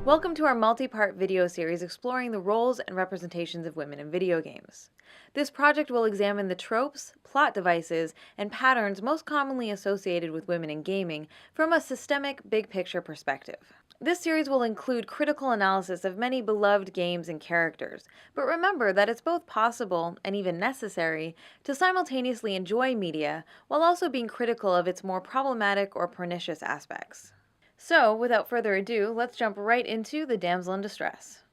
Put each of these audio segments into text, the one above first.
Welcome to our multi-part video series exploring the roles and representations of women in video games. This project will examine the tropes, plot devices, and patterns most commonly associated with women in gaming from a systemic, big-picture perspective. This series will include critical analysis of many beloved games and characters, but remember that it's both possible, and even necessary, to simultaneously enjoy media while also being critical of its more problematic or pernicious aspects. So, without further ado, let's jump right into The Damsel in Distress.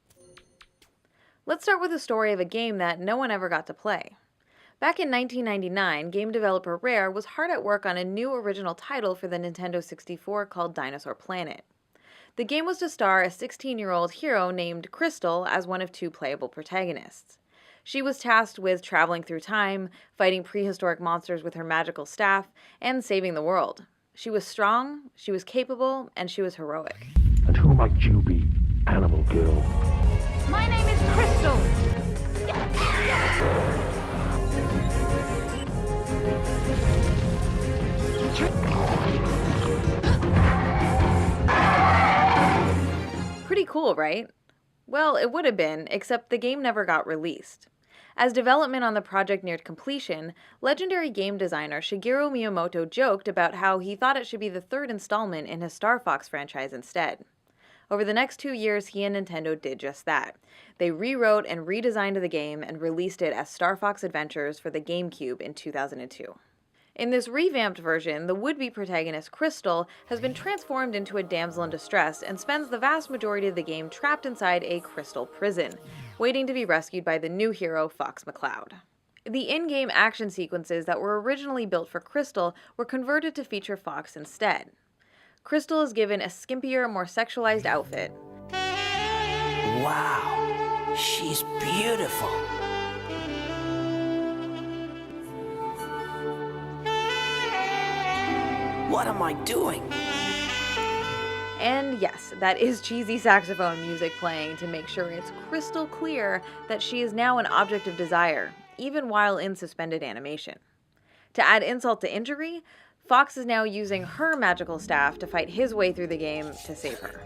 Let's start with the story of a game that no one ever got to play. Back in 1999, game developer Rare was hard at work on a new original title for the Nintendo 64 called Dinosaur Planet. The game was to star a 16-year-old hero named Crystal as one of two playable protagonists. She was tasked with traveling through time, fighting prehistoric monsters with her magical staff, and saving the world. She was strong, she was capable, and she was heroic. And who might you be, animal girl? My name is Crystal! Pretty cool, right? Well, it would have been, except the game never got released. As development on the project neared completion, legendary game designer Shigeru Miyamoto joked about how he thought it should be the third installment in his Star Fox franchise instead. Over the next 2 years, he and Nintendo did just that. They rewrote and redesigned the game and released it as Star Fox Adventures for the GameCube in 2002. In this revamped version, the would-be protagonist Crystal has been transformed into a damsel in distress and spends the vast majority of the game trapped inside a crystal prison, waiting to be rescued by the new hero, Fox McCloud. The in-game action sequences that were originally built for Crystal were converted to feature Fox instead. Crystal is given a skimpier, more sexualized outfit. Wow, she's beautiful. What am I doing? And yes, that is cheesy saxophone music playing to make sure it's crystal clear that she is now an object of desire, even while in suspended animation. To add insult to injury, Fox is now using her magical staff to fight his way through the game to save her.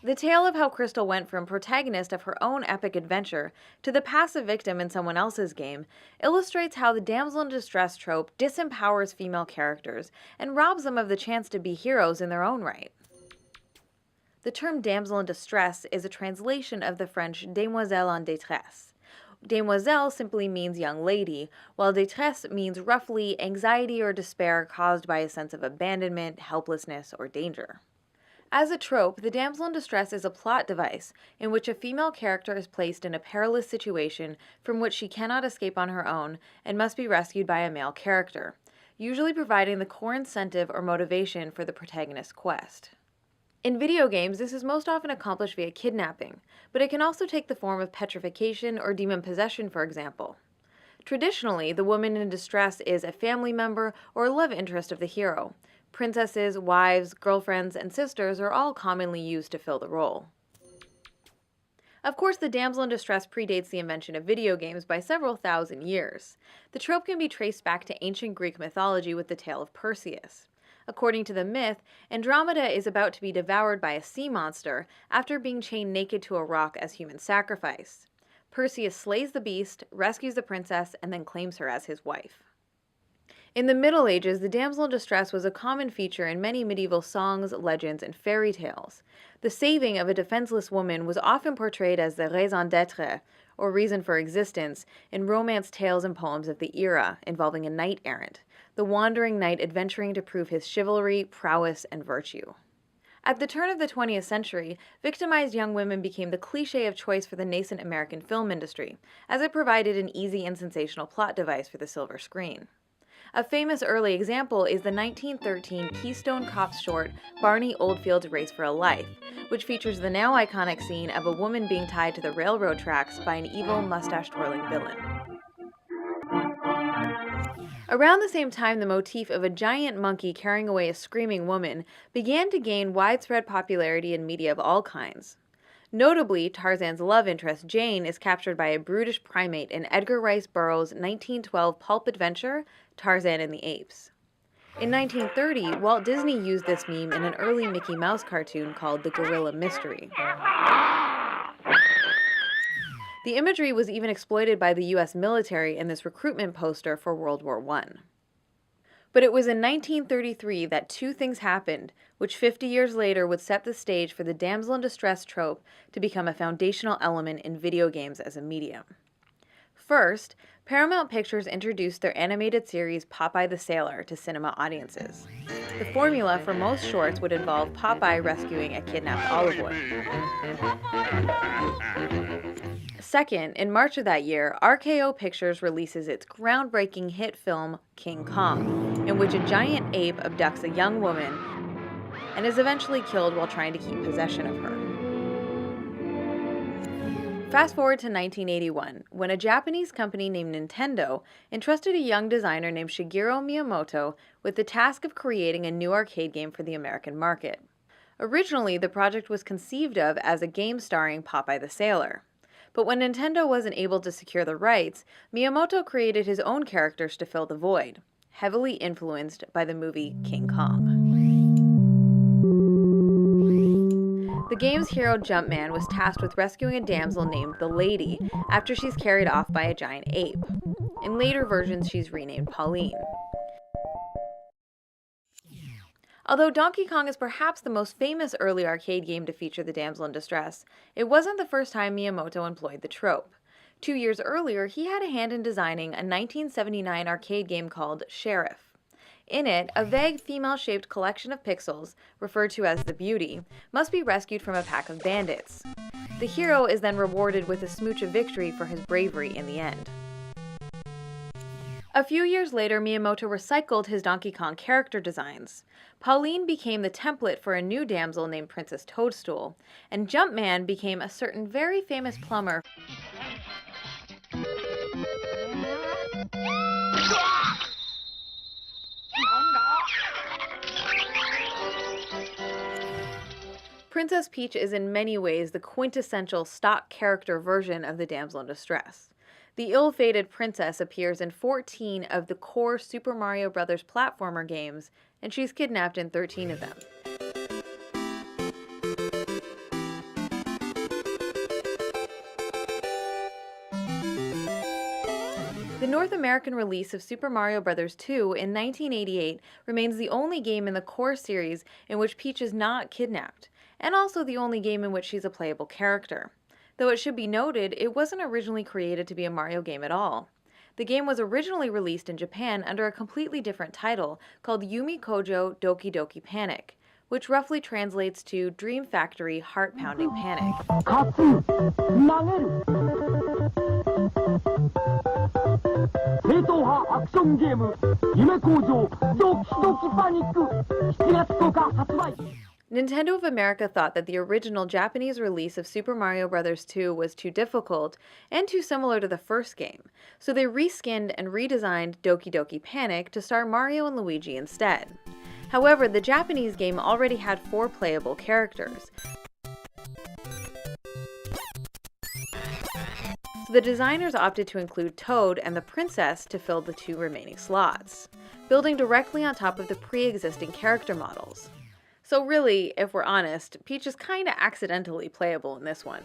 The tale of how Crystal went from protagonist of her own epic adventure to the passive victim in someone else's game illustrates how the damsel in distress trope disempowers female characters and robs them of the chance to be heroes in their own right. The term damsel in distress is a translation of the French demoiselle en détresse. Demoiselle simply means young lady, while détresse means roughly anxiety or despair caused by a sense of abandonment, helplessness, or danger. As a trope, the damsel in distress is a plot device in which a female character is placed in a perilous situation from which she cannot escape on her own and must be rescued by a male character, usually providing the core incentive or motivation for the protagonist's quest. In video games, this is most often accomplished via kidnapping, but it can also take the form of petrification or demon possession, for example. Traditionally, the woman in distress is a family member or love interest of the hero. Princesses, wives, girlfriends, and sisters are all commonly used to fill the role. Of course, the damsel in distress predates the invention of video games by several thousand years. The trope can be traced back to ancient Greek mythology with the tale of Perseus. According to the myth, Andromeda is about to be devoured by a sea monster after being chained naked to a rock as human sacrifice. Perseus slays the beast, rescues the princess, and then claims her as his wife. In the Middle Ages, the damsel in distress was a common feature in many medieval songs, legends, and fairy tales. The saving of a defenseless woman was often portrayed as the raison d'être, or reason for existence, in romance tales and poems of the era, involving a knight-errant, the wandering knight adventuring to prove his chivalry, prowess, and virtue. At the turn of the 20th century, victimized young women became the cliché of choice for the nascent American film industry, as it provided an easy and sensational plot device for the silver screen. A famous early example is the 1913 Keystone Cops short Barney Oldfield's Race for a Life, which features the now iconic scene of a woman being tied to the railroad tracks by an evil, mustache-twirling villain. Around the same time, the motif of a giant monkey carrying away a screaming woman began to gain widespread popularity in media of all kinds. Notably, Tarzan's love interest, Jane, is captured by a brutish primate in Edgar Rice Burroughs' 1912 pulp adventure, Tarzan and the Apes. In 1930, Walt Disney used this meme in an early Mickey Mouse cartoon called The Gorilla Mystery. The imagery was even exploited by the U.S. military in this recruitment poster for World War I. But it was in 1933 that two things happened, which 50 years later would set the stage for the damsel in distress trope to become a foundational element in video games as a medium. First, Paramount Pictures introduced their animated series Popeye the Sailor to cinema audiences. The formula for most shorts would involve Popeye rescuing a kidnapped olive oil. Second, in March of that year, RKO Pictures releases its groundbreaking hit film King Kong, in which a giant ape abducts a young woman and is eventually killed while trying to keep possession of her. Fast forward to 1981, when a Japanese company named Nintendo entrusted a young designer named Shigeru Miyamoto with the task of creating a new arcade game for the American market. Originally, the project was conceived of as a game starring Popeye the Sailor. But when Nintendo wasn't able to secure the rights, Miyamoto created his own characters to fill the void, heavily influenced by the movie King Kong. The game's hero Jumpman was tasked with rescuing a damsel named the Lady after she's carried off by a giant ape. In later versions, she's renamed Pauline. Although Donkey Kong is perhaps the most famous early arcade game to feature the damsel in distress, it wasn't the first time Miyamoto employed the trope. 2 years earlier, he had a hand in designing a 1979 arcade game called Sheriff. In it, a vague female-shaped collection of pixels, referred to as the Beauty, must be rescued from a pack of bandits. The hero is then rewarded with a smooch of victory for his bravery in the end. A few years later, Miyamoto recycled his Donkey Kong character designs. Pauline became the template for a new damsel named Princess Toadstool, and Jumpman became a certain very famous plumber. Princess Peach is in many ways the quintessential stock character version of the damsel in distress. The ill-fated princess appears in 14 of the core Super Mario Bros. Platformer games, and she's kidnapped in 13 of them. The North American release of Super Mario Bros. 2 in 1988 remains the only game in the core series in which Peach is not kidnapped, and also the only game in which she's a playable character. Though it should be noted, it wasn't originally created to be a Mario game at all. The game was originally released in Japan under a completely different title called Yumi Kojo Doki Doki Panic, which roughly translates to Dream Factory Heart Pounding Panic. Nintendo of America thought that the original Japanese release of Super Mario Bros. 2 was too difficult and too similar to the first game, so they reskinned and redesigned Doki Doki Panic to star Mario and Luigi instead. However, the Japanese game already had 4 playable characters, so the designers opted to include Toad and the Princess to fill the 2 remaining slots, building directly on top of the pre-existing character models. So really, if we're honest, Peach is kinda accidentally playable in this one.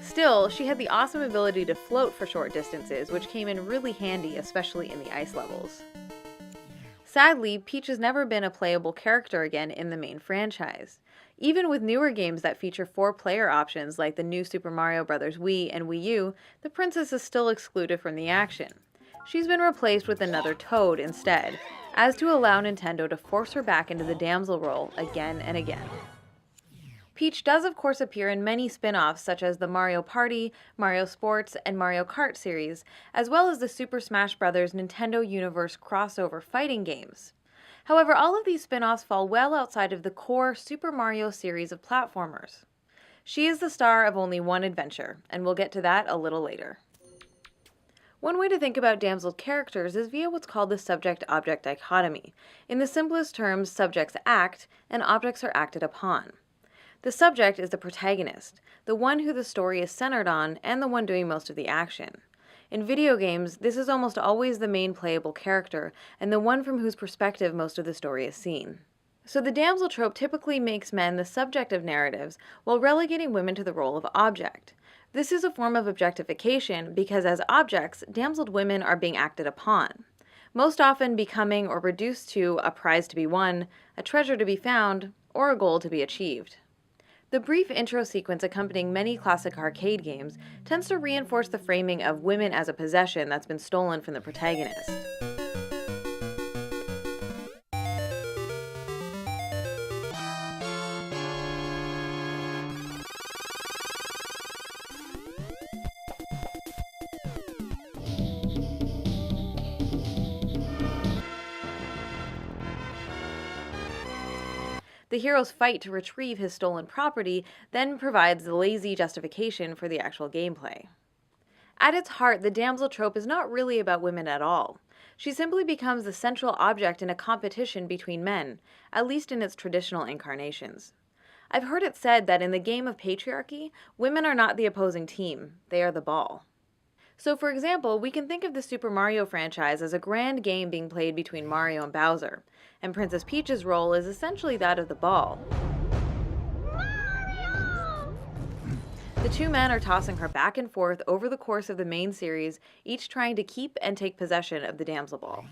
Still, she had the awesome ability to float for short distances, which came in really handy, especially in the ice levels. Sadly, Peach has never been a playable character again in the main franchise. Even with newer games that feature 4-player options like the new Super Mario Bros. Wii and Wii U, the princess is still excluded from the action. She's been replaced with another Toad instead, as to allow Nintendo to force her back into the damsel role again and again. Peach does of course appear in many spin-offs such as the Mario Party, Mario Sports, and Mario Kart series, as well as the Super Smash Bros. Nintendo Universe crossover fighting games. However, all of these spin-offs fall well outside of the core Super Mario series of platformers. She is the star of only one adventure, and we'll get to that a little later. One way to think about damsel characters is via what's called the subject-object dichotomy. In the simplest terms, subjects act, and objects are acted upon. The subject is the protagonist, the one who the story is centered on, and the one doing most of the action. In video games, this is almost always the main playable character, and the one from whose perspective most of the story is seen. So the damsel trope typically makes men the subject of narratives, while relegating women to the role of object. This is a form of objectification because as objects, damseled women are being acted upon, most often becoming or reduced to a prize to be won, a treasure to be found, or a goal to be achieved. The brief intro sequence accompanying many classic arcade games tends to reinforce the framing of women as a possession that's been stolen from the protagonist. The hero's fight to retrieve his stolen property then provides the lazy justification for the actual gameplay. At its heart, the damsel trope is not really about women at all. She simply becomes the central object in a competition between men, at least in its traditional incarnations. I've heard it said that in the game of patriarchy, women are not the opposing team, they are the ball. So for example, we can think of the Super Mario franchise as a grand game being played between Mario and Bowser, and Princess Peach's role is essentially that of the ball. Mario! The two men are tossing her back and forth over the course of the main series, each trying to keep and take possession of the damsel ball.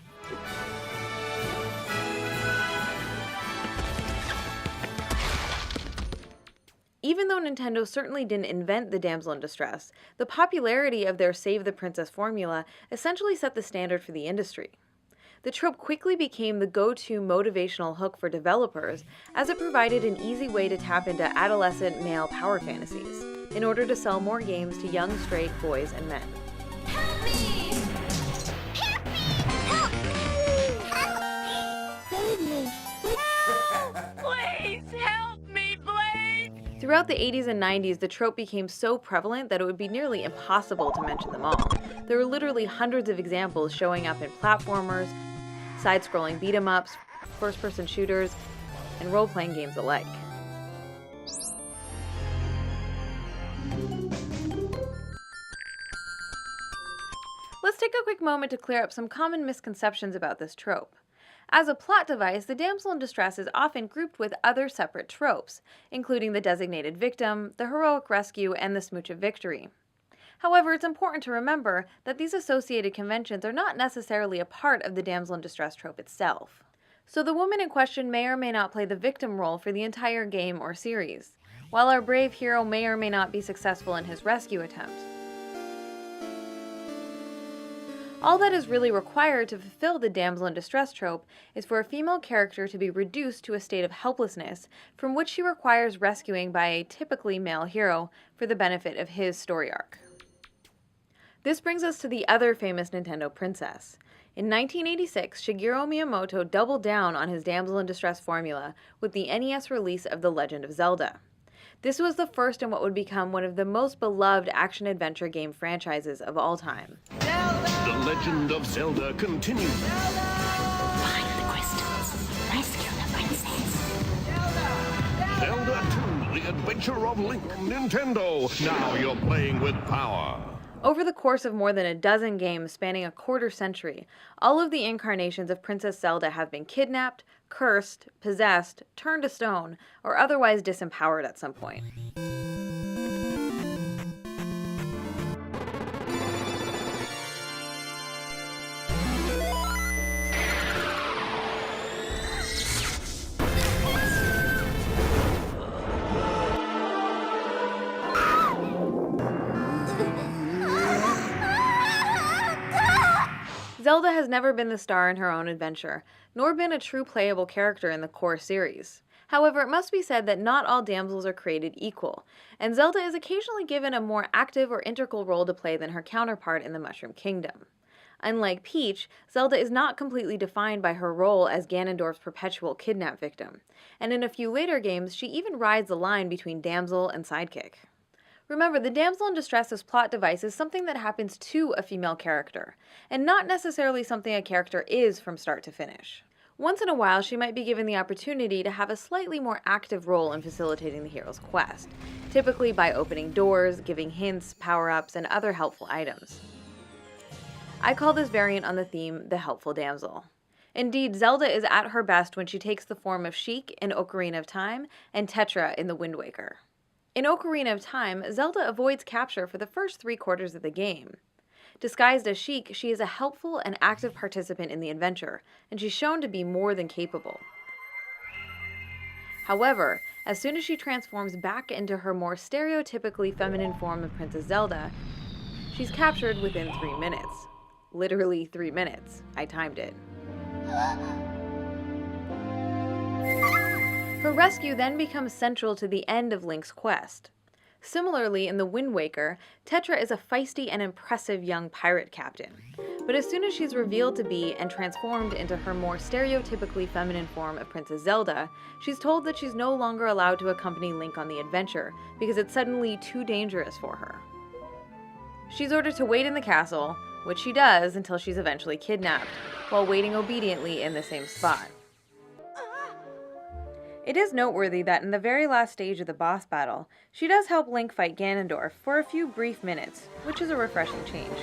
Even though Nintendo certainly didn't invent the damsel in distress, the popularity of their Save the Princess formula essentially set the standard for the industry. The trope quickly became the go-to motivational hook for developers, as it provided an easy way to tap into adolescent male power fantasies, in order to sell more games to young straight boys and men. Help me! Help me! Help me! Help me! Save me! Help! Please help me, Blake! Throughout the 80s and 90s, the trope became so prevalent that it would be nearly impossible to mention them all. There were literally hundreds of examples showing up in platformers, side-scrolling beat-em-ups, first-person shooters, and role-playing games alike. Let's take a quick moment to clear up some common misconceptions about this trope. As a plot device, the damsel in distress is often grouped with other separate tropes, including the designated victim, the heroic rescue, and the smooch of victory. However, it's important to remember that these associated conventions are not necessarily a part of the damsel in distress trope itself. So the woman in question may or may not play the victim role for the entire game or series, while our brave hero may or may not be successful in his rescue attempt. All that is really required to fulfill the damsel in distress trope is for a female character to be reduced to a state of helplessness from which she requires rescuing by a typically male hero for the benefit of his story arc. This brings us to the other famous Nintendo princess. In 1986, Shigeru Miyamoto doubled down on his damsel in distress formula with the NES release of The Legend of Zelda. This was the first in what would become one of the most beloved action-adventure game franchises of all time. The Legend of Zelda continues. Find the crystals. Rescue the princess. Zelda 2, The Adventure of Link on Nintendo. Now you're playing with power. Over the course of more than a dozen games spanning a quarter century, all of the incarnations of Princess Zelda have been kidnapped, cursed, possessed, turned to stone, or otherwise disempowered at some point. Zelda has never been the star in her own adventure, nor been a true playable character in the core series. However, it must be said that not all damsels are created equal, and Zelda is occasionally given a more active or integral role to play than her counterpart in the Mushroom Kingdom. Unlike Peach, Zelda is not completely defined by her role as Ganondorf's perpetual kidnap victim, and in a few later games, she even rides the line between damsel and sidekick. Remember, the damsel in distress's plot device is something that happens to a female character, and not necessarily something a character is from start to finish. Once in a while, she might be given the opportunity to have a slightly more active role in facilitating the hero's quest, typically by opening doors, giving hints, power-ups, and other helpful items. I call this variant on the theme the helpful damsel. Indeed, Zelda is at her best when she takes the form of Sheik in Ocarina of Time and Tetra in The Wind Waker. In Ocarina of Time, Zelda avoids capture for the first 3/4 of the game. Disguised as Sheik, she is a helpful and active participant in the adventure, and she's shown to be more than capable. However, as soon as she transforms back into her more stereotypically feminine form of Princess Zelda, she's captured within 3 minutes. Literally 3 minutes. I timed it. Her rescue then becomes central to the end of Link's quest. Similarly, in The Wind Waker, Tetra is a feisty and impressive young pirate captain. But as soon as she's revealed to be and transformed into her more stereotypically feminine form of Princess Zelda, she's told that she's no longer allowed to accompany Link on the adventure because it's suddenly too dangerous for her. She's ordered to wait in the castle, which she does until she's eventually kidnapped, while waiting obediently in the same spot. It is noteworthy that in the very last stage of the boss battle, she does help Link fight Ganondorf for a few brief minutes, which is a refreshing change.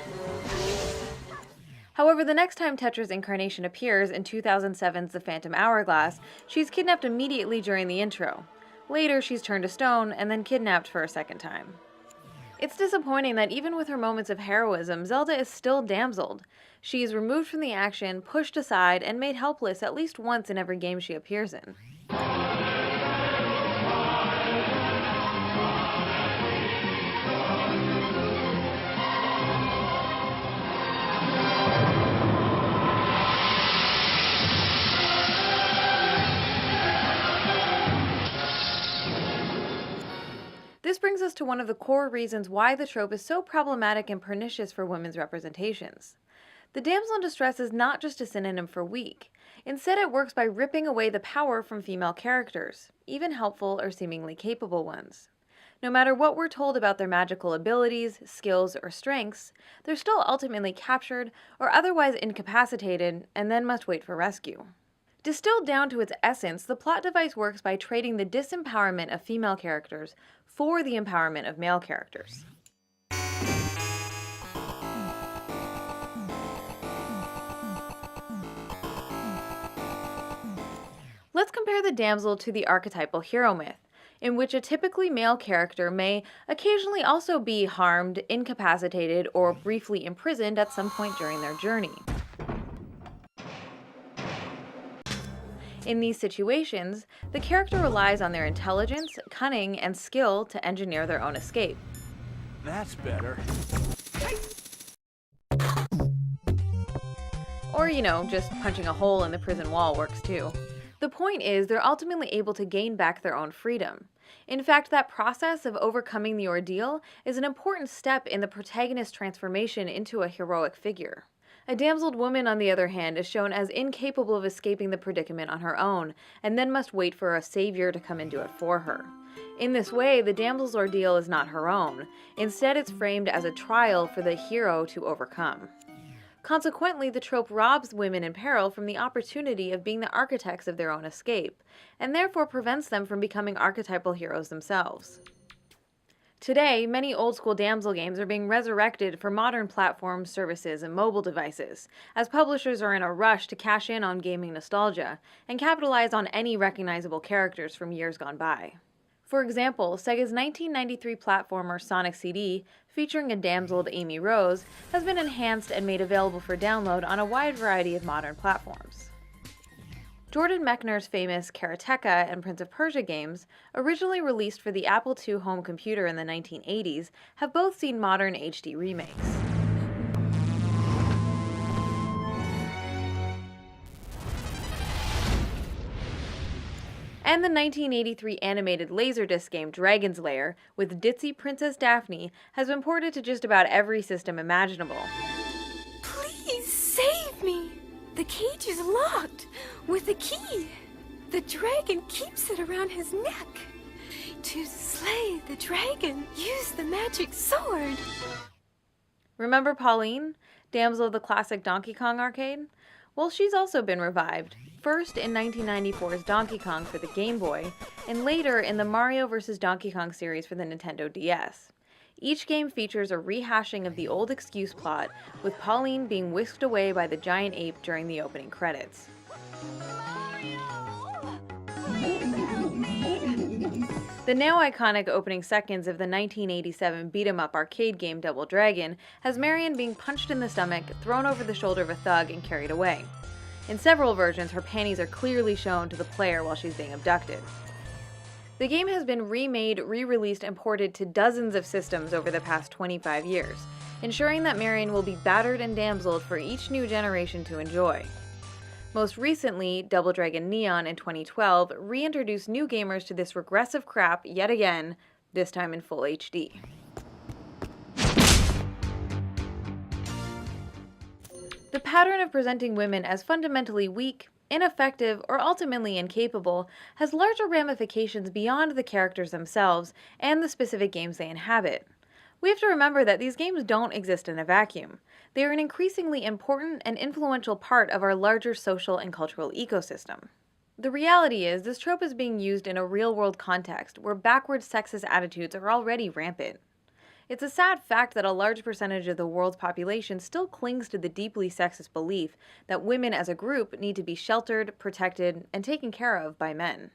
However, the next time Tetra's incarnation appears in 2007's The Phantom Hourglass, she's kidnapped immediately during the intro. Later, she's turned to stone and then kidnapped for a second time. It's disappointing that even with her moments of heroism, Zelda is still damseled. She is removed from the action, pushed aside, and made helpless at least once in every game she appears in. This brings us to one of the core reasons why the trope is so problematic and pernicious for women's representations. The damsel in distress is not just a synonym for weak. Instead, it works by ripping away the power from female characters, even helpful or seemingly capable ones. No matter what we're told about their magical abilities, skills, or strengths, they're still ultimately captured or otherwise incapacitated and then must wait for rescue. Distilled down to its essence, the plot device works by trading the disempowerment of female characters for the empowerment of male characters. Let's compare the damsel to the archetypal hero myth, in which a typically male character may occasionally also be harmed, incapacitated, or briefly imprisoned at some point during their journey. In these situations, the character relies on their intelligence, cunning, and skill to engineer their own escape. That's better. Or, just punching a hole in the prison wall works too. The point is, they're ultimately able to gain back their own freedom. In fact, that process of overcoming the ordeal is an important step in the protagonist's transformation into a heroic figure. A damseled woman, on the other hand, is shown as incapable of escaping the predicament on her own, and then must wait for a savior to come and do it for her. In this way, the damsel's ordeal is not her own. Instead, it's framed as a trial for the hero to overcome. Consequently, the trope robs women in peril from the opportunity of being the architects of their own escape, and therefore prevents them from becoming archetypal heroes themselves. Today, many old-school damsel games are being resurrected for modern platforms, services, and mobile devices, as publishers are in a rush to cash in on gaming nostalgia and capitalize on any recognizable characters from years gone by. For example, Sega's 1993 platformer Sonic CD, featuring a damseled Amy Rose, has been enhanced and made available for download on a wide variety of modern platforms. Jordan Mechner's famous Karateka and Prince of Persia games, originally released for the Apple II home computer in the 1980s, have both seen modern HD remakes. And the 1983 animated Laserdisc game Dragon's Lair, with ditzy Princess Daphne, has been ported to just about every system imaginable. Please save me! The cage is locked with a key. The dragon keeps it around his neck. To slay the dragon, use the magic sword. Remember Pauline, damsel of the classic Donkey Kong arcade? Well, she's also been revived, first in 1994's Donkey Kong for the Game Boy, and later in the Mario vs. Donkey Kong series for the Nintendo DS. Each game features a rehashing of the old excuse plot, with Pauline being whisked away by the giant ape during the opening credits. The now iconic opening seconds of the 1987 beat-em-up arcade game Double Dragon has Marion being punched in the stomach, thrown over the shoulder of a thug, and carried away. In several versions, her panties are clearly shown to the player while she's being abducted. The game has been remade, re-released, and ported to dozens of systems over the past 25 years, ensuring that Marion will be battered and damseled for each new generation to enjoy. Most recently, Double Dragon Neon in 2012 reintroduced new gamers to this regressive crap yet again, this time in full HD. The pattern of presenting women as fundamentally weak, ineffective, or ultimately incapable has larger ramifications beyond the characters themselves and the specific games they inhabit. We have to remember that these games don't exist in a vacuum. They are an increasingly important and influential part of our larger social and cultural ecosystem. The reality is, this trope is being used in a real-world context where backward sexist attitudes are already rampant. It's a sad fact that a large percentage of the world's population still clings to the deeply sexist belief that women as a group need to be sheltered, protected, and taken care of by men.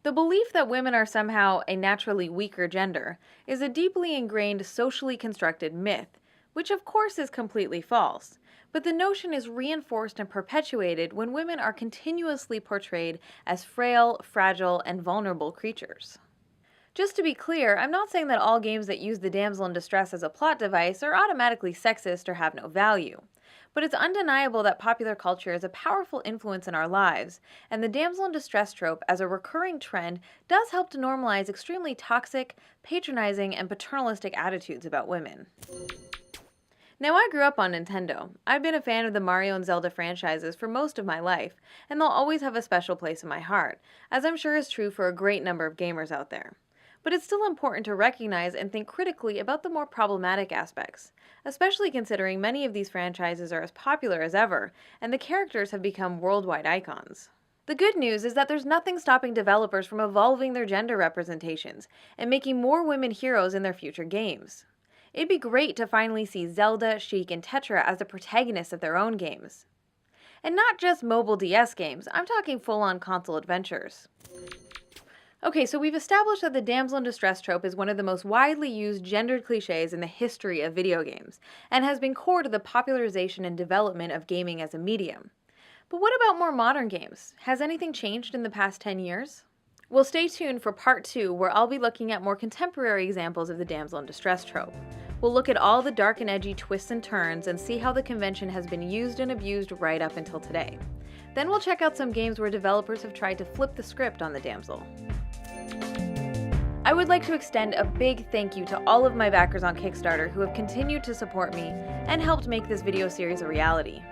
The belief that women are somehow a naturally weaker gender is a deeply ingrained, socially constructed myth, which of course is completely false, but the notion is reinforced and perpetuated when women are continuously portrayed as frail, fragile, and vulnerable creatures. Just to be clear, I'm not saying that all games that use the damsel in distress as a plot device are automatically sexist or have no value. But it's undeniable that popular culture is a powerful influence in our lives, and the damsel in distress trope as a recurring trend does help to normalize extremely toxic, patronizing, and paternalistic attitudes about women. Now, I grew up on Nintendo. I've been a fan of the Mario and Zelda franchises for most of my life, and they'll always have a special place in my heart, as I'm sure is true for a great number of gamers out there. But it's still important to recognize and think critically about the more problematic aspects, especially considering many of these franchises are as popular as ever, and the characters have become worldwide icons. The good news is that there's nothing stopping developers from evolving their gender representations and making more women heroes in their future games. It'd be great to finally see Zelda, Sheik, and Tetra as the protagonists of their own games. And not just mobile DS games, I'm talking full-on console adventures. Okay, so we've established that the damsel in distress trope is one of the most widely used gendered cliches in the history of video games, and has been core to the popularization and development of gaming as a medium. But what about more modern games? Has anything changed in the past 10 years? Well, stay tuned for part 2, where I'll be looking at more contemporary examples of the damsel in distress trope. We'll look at all the dark and edgy twists and turns and see how the convention has been used and abused right up until today. Then we'll check out some games where developers have tried to flip the script on the damsel. I would like to extend a big thank you to all of my backers on Kickstarter who have continued to support me and helped make this video series a reality.